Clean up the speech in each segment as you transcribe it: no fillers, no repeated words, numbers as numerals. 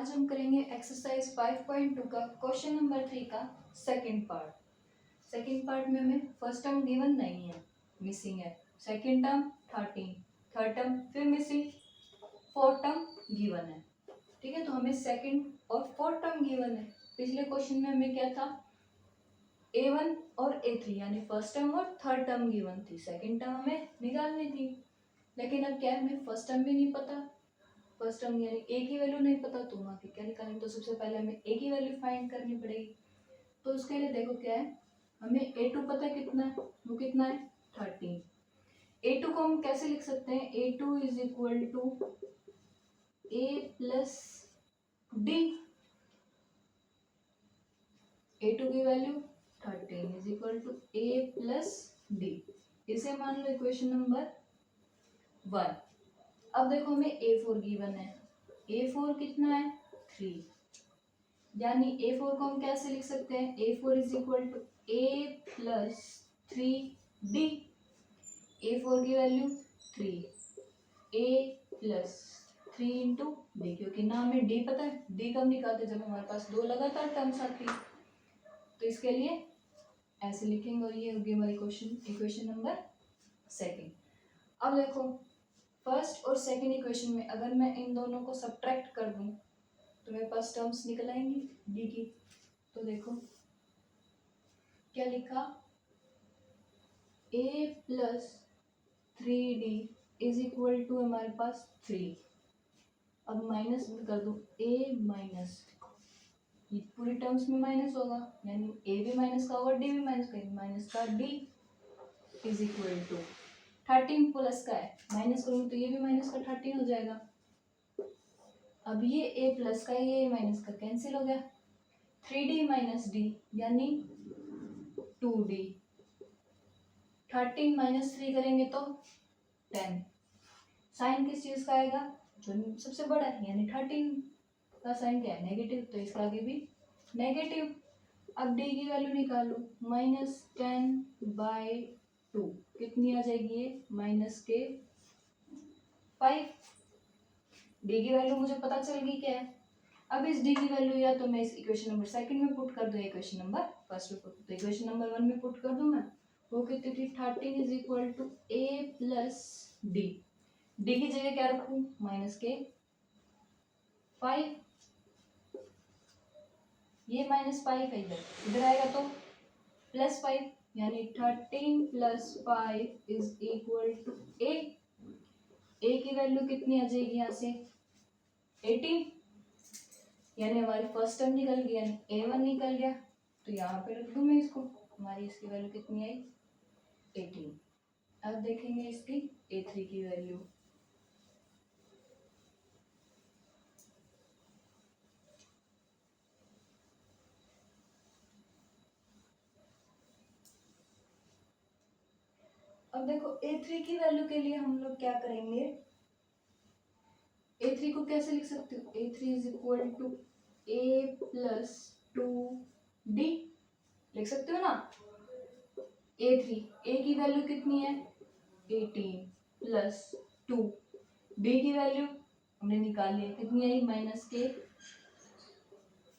आज हम करेंगे एक्सरसाइज 5.2 का क्वेश्चन नंबर 3 का सेकंड पार्ट। सेकंड पार्ट में हमें फर्स्ट टर्म गिवन नहीं है, मिसिंग है। सेकंड टर्म 13, थर्ड टर्म फिर मिसिंग, फोर्थ टर्म गिवन है। ठीक है, तो हमें सेकंड और फोर्थ टर्म गिवन है। पिछले क्वेश्चन में हमें क्या था, A1 और A3 यानी फर्स्ट टर्म और थर्ड टर्म गिवन थी, सेकंड टर्म हमें निकालनी थी। लेकिन अब क्या है, हमें फर्स्ट टर्म भी नहीं पता, फर्स्ट टर्म यानी ए की वैल्यू नहीं पता, तो वहाँ की क्या निकालेंगे। तो सबसे पहले हमें ए की वैल्यू फाइंड करनी पड़ेगी। तो उसके लिए देखो क्या है, हमें A2 पता कितना है, वो कितना है 13। A2 को हम कैसे लिख सकते हैं, A2 is equal to A plus D. A2 की value 13 is equal to A plus D. इसे मान लो इक्वेशन नंबर 1। अब देखो हमें A4 गिवन है, A4 कितना है 3, यानी A4 को हम कैसे लिख सकते हैं, A4 is equal to A plus 3D। A4 की value 3, A plus 3 into D, क्योंकि ना हमें D पता है, D कब निकालते जब हमारे पास दो लगातार टर्म्स आती है। तो इसके लिए ऐसे लिखेंगे और ये होगी हमारी इक्वेशन नंबर सेकंड। अब देखो फर्स्ट और सेकंड इक्वेशन में अगर मैं इन दोनों को सब्ट्रैक्ट कर दूं तो मेरे पास टर्म्स निकल आएंगी डी की। तो देखो क्या लिखा, a plus 3d is equal to हमारे पास 3। अब माइनस कर दो, a माइनस, ये पूरी टर्म्स में माइनस होगा, यानी a भी माइनस का होगा, d भी माइनस का, माइनस का d is equal to 13 plus का है, माइनस करूँगी तो ये भी माइनस का 13 हो जाएगा। अब ये a प्लस का ये माइनस का कैंसिल हो गया, 3d माइनस डी यानी 2d। 13 माइनस 3 करेंगे तो 10। साइन किस चीज का आएगा, जो सबसे बड़ा है, यानी 13 का साइन क्या है नेगेटिव, तो इसका आगे भी नेगेटिव। अब डी की वैल्यू निकालो, माइनस 10/2 कितनी आ जाएगी, ये माइनस के 5। डी की वैल्यू मुझे पता चल गई क्या है। अब इस डी की वैल्यू या तो मैं इस इक्वेशन नंबर सेकंड में पुट कर दूं, इक्वेशन नंबर फर्स्ट में पुट, तो इक्वेशन नंबर 1 में पुट कर दूं मैं, वो कितनी थी 13 is equal to a plus D. D की जगह क्या रखूं, माइनस के 5, ये माइनस 5 है, इधर आएगा तो प्लस 5, यानी 13 plus 5 is equal to a। a की वैल्यू कितनी आ जाएगी यहाँ से 18, यानी हमारी फर्स्ट टर्म निकल गई, यानी A1 निकल गया। तो यहाँ पे रख दूँ मैं इसको, हमारी इसकी वैल्यू कितनी आई 18। अब देखेंगे इसकी A3 की वैल्यू, अब देखो A3 की वैल्यू के लिए हम लोग क्या करेंगे, A3 को कैसे लिख सकते हो, A3 is equal to A plus 2D लिख सकते हो ना। A3 A की वैल्यू कितनी है 18 प्लस 2, D की वैल्यू हमने निकाली है, कितनी आई माइनस के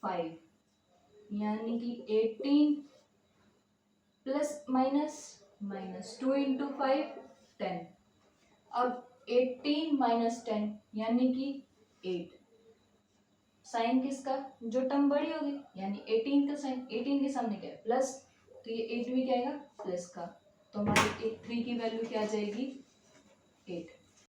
5, यानी कि 18 प्लस माइनस माइनस 2 इंटू 5 10। अब 18 माइनस 10 यानी कि 8। साइन किसका, जो टर्म बड़ी होगी, यानी 18 का साइन 18 के सामने क्या है प्लस, तो ये 8 भी क्या आएगा प्लस का। तो हमारी 3 की वैल्यू क्या आ जाएगी 8।